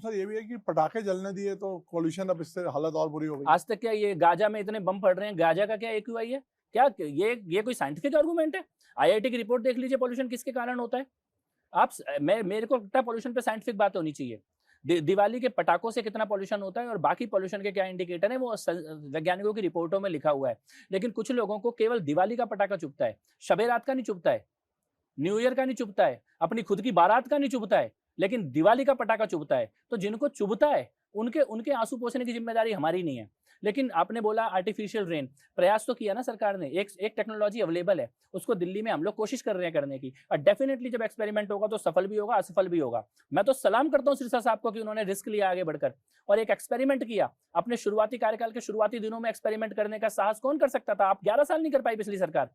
Sir ये भी है कि पटाखे जलने दिए तो पॉल्यूशन अब इससे हालत और बुरी हो गई। आज तक क्या ये गाजा में इतने बम पड़ रहे हैं, गाजा का क्या एक्यूआई है? क्या ये कोई साइंटिफिक आर्गुमेंट है? आईआईटी की रिपोर्ट देख लीजिए, पॉल्यूशन किसके कारण होता है। आप मेरे को लगता है पॉल्यूशन पे साइंटिफिक बात होनी चाहिए। दिवाली के पटाखों से कितना पॉल्यूशन होता है और बाकी पॉल्यूशन के क्या इंडिकेटर है, वो वैज्ञानिकों की रिपोर्टों में लिखा हुआ है। लेकिन कुछ लोगों को केवल दिवाली का पटाखा चुभता है, शबे रात का नहीं चुभता है, न्यू ईयर का नहीं चुभता है, अपनी खुद की बारात का नहीं चुभता है, लेकिन दिवाली का पटाखा चुभता है। तो जिनको चुभता है उनके उनके आंसू पोंछने की जिम्मेदारी हमारी नहीं है। लेकिन आपने बोला आर्टिफिशियल रेन, प्रयास तो किया ना सरकार ने, एक टेक्नोलॉजी अवेलेबल है, उसको दिल्ली में हम लोग कोशिश कर रहे हैं करने की, और डेफिनेटली जब एक्सपेरिमेंट होगा तो सफल भी होगा, असफल भी होगा। मैं तो सलाम करता हूं सिरसा साहब को कि उन्होंने रिस्क लिया आगे बढ़कर और एक एक्सपेरिमेंट किया। अपने शुरुआती कार्यकाल के शुरुआती दिनों में एक्सपेरिमेंट करने का साहस कौन कर सकता था? आप 11 साल नहीं कर पाई पिछली सरकार।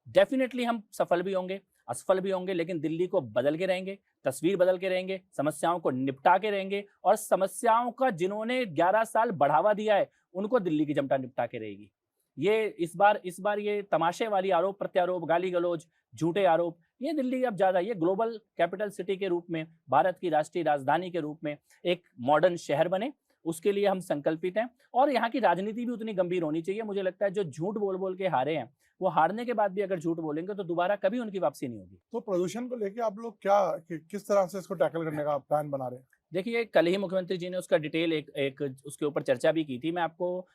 डेफिनेटली हम सफल भी होंगे, असफल भी होंगे, लेकिन दिल्ली को बदल के रहेंगे, तस्वीर बदल के रहेंगे, समस्याओं को निपटा के रहेंगे, और समस्याओं का जिन्होंने 11 साल बढ़ावा दिया है उनको दिल्ली की जमटा निपटा के रहेगी। ये इस बार ये तमाशे वाली आरोप प्रत्यारोप, गाली गलौज, झूठे आरोप, ये दिल्ली अब ज्यादा, ये ग्लोबल कैपिटल सिटी के रूप में, भारत की राष्ट्रीय राजधानी के रूप में एक मॉडर्न शहर बने, उसके लिए हम संकल्पित हैं। और यहाँ की राजनीति भी उतनी गंभीर होनी चाहिए। मुझे लगता है जो झूठ बोल बोल के हारे हैं, वो हारने के बाद भी अगर झूठ बोलेंगे तो दोबारा कभी उनकी वापसी नहीं होगी। तो प्रदूषण को लेके आप लोग किस तरह से इसको टैकल करने का प्लान बना रहे हैं? देखिए, कल ही मुख्यमंत्री जी ने उसका डिटेल एक उसके ऊपर चर्चा भी की थी। मैं आपको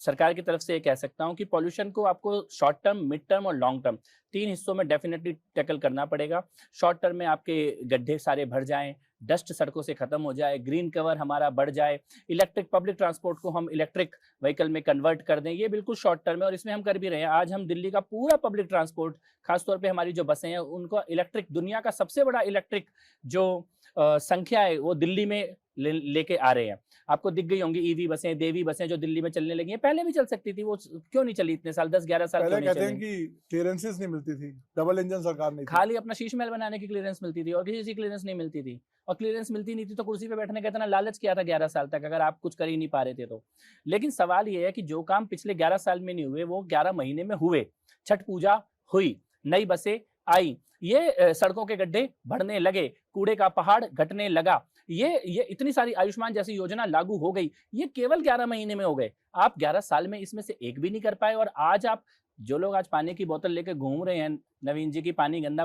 सरकार की तरफ से ये कह सकता हूं कि पॉल्यूशन को आपको शॉर्ट टर्म, मिड टर्म और लॉन्ग टर्म, 3 हिस्सों में डेफिनेटली टैकल करना पड़ेगा। शॉर्ट टर्म में आपके गड्ढे सारे भर जाएं, डस्ट सड़कों से खत्म हो जाए, ग्रीन कवर हमारा बढ़ जाए, इलेक्ट्रिक पब्लिक ट्रांसपोर्ट को हम इलेक्ट्रिक व्हीकल में कन्वर्ट कर दें, ये बिल्कुल शॉर्ट टर्म है और इसमें हम कर भी रहे हैं। आज हम दिल्ली का पूरा पब्लिक ट्रांसपोर्ट, खासतौर पे हमारी जो बसें हैं उनको इलेक्ट्रिक, दुनिया का सबसे बड़ा इलेक्ट्रिक जो संख्या है वो दिल्ली में लेके आ रहे हैं। आपको दिख गई होंगी ईवी बसें, देवी बसें जो दिल्ली में चलने लगी हैं। पहले भी चल सकती थी, वो क्यों नहीं चली इतने साल, 10-11 साल क्यों नहीं चली? कहते हैं कि क्लियरेंसेस नहीं मिलती थी, डबल इंजन सरकार नहीं थी, खाली अपना शीश महल बनाने की क्लियरेंस मिलती थी और किसी चीज की क्लियरेंस नहीं मिलती थी। और क्लियरेंस मिलती नहीं थी तो कुर्सी पे बैठने का इतना लालच किया था 11 साल तक, अगर आप कुछ कर ही नहीं पा रहे थे तो। लेकिन सवाल ये है कि जो काम पिछले 11 साल में नहीं हुए वो 11 महीने में हुए। छठ पूजा हुई, नई बसें आई, ये सड़कों के गड्ढे बढ़ने लगे, कूड़े का पहाड़ घटने लगा, ये इतनी सारी आयुष्मान जैसी योजना लागू हो गई, ये केवल 11 महीने में हो गए। आप 11 साल में इसमें से एक भी नहीं कर पाए। और आज आप, जो लोग आज पानी की बोतल लेके घूम रहे हैं, नवीन जी की पानी गंदा,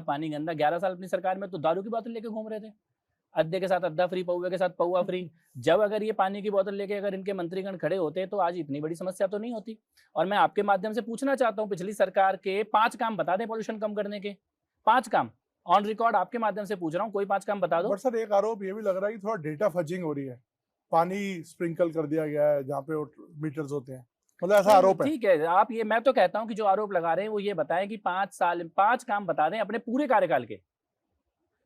11 साल अपनी सरकार में तो दारू की बोतल लेके घूम रहे थे, अद्दे के साथ अद्दा फ्री, पौवे के साथ पौवा फ्री। जब अगर ये पानी की बोतल लेके अगर इनके मंत्रीगण खड़े होते तो आज इतनी बड़ी समस्या तो नहीं होती। और मैं आपके माध्यम से पूछना चाहता हूँ, पिछली सरकार के 5 काम बता दें पॉल्यूशन कम करने के, 5 काम ऑन रिकॉर्ड आपके माध्यम से पूछ रहा हूँ, कोई 5 काम बता दो। बट सर एक आरोप ये भी लग रहा है कि थोड़ा डेटा फजिंग हो रही है, पानी स्प्रिंकल कर दिया गया है जहाँ पे मीटर्स होते हैं, मतलब ऐसा आरोप है। ठीक है, आप ये, मैं तो कहता हूं कि जो आरोप लगा रहे हैं वो ये बताएं कि 5 काम बता दें अपने पूरे कार्यकाल के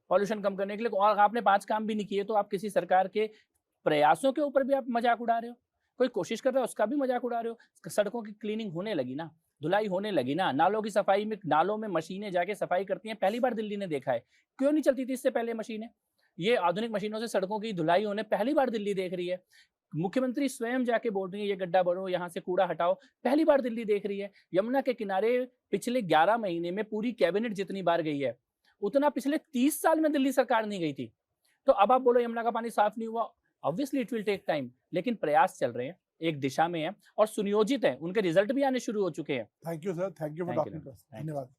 पॉल्यूशन कम करने के लिए। और आपने 5 काम भी नहीं किए तो आप किसी सरकार के प्रयासों के ऊपर भी आप मजाक उड़ा रहे हो। कोई कोशिश कर रहा है उसका भी मजाक उड़ा रहे हो। सड़कों की क्लीनिंग होने लगी ना, धुलाई होने लगी ना, नालों की सफाई में, नालों में मशीनें जाके सफाई करती हैं, पहली बार दिल्ली ने देखा है। क्यों नहीं चलती थी इससे पहले मशीनें? ये आधुनिक मशीनों से सड़कों की धुलाई होने पहली बार दिल्ली देख रही है। मुख्यमंत्री स्वयं जाके बोल रही है ये गड्ढा भरो, यहाँ से कूड़ा हटाओ, पहली बार दिल्ली देख रही है। यमुना के किनारे पिछले 11 महीने में पूरी कैबिनेट जितनी बार गई है उतना पिछले 30 साल में दिल्ली सरकार नहीं गई थी। तो अब आप बोलो यमुना का पानी साफ नहीं हुआ, obviously it will take time, लेकिन प्रयास चल रहे हैं, एक दिशा में है और सुनियोजित है, उनके रिजल्ट भी आने शुरू हो चुके हैं। Thank you sir, thank you for talking to us, धन्यवाद।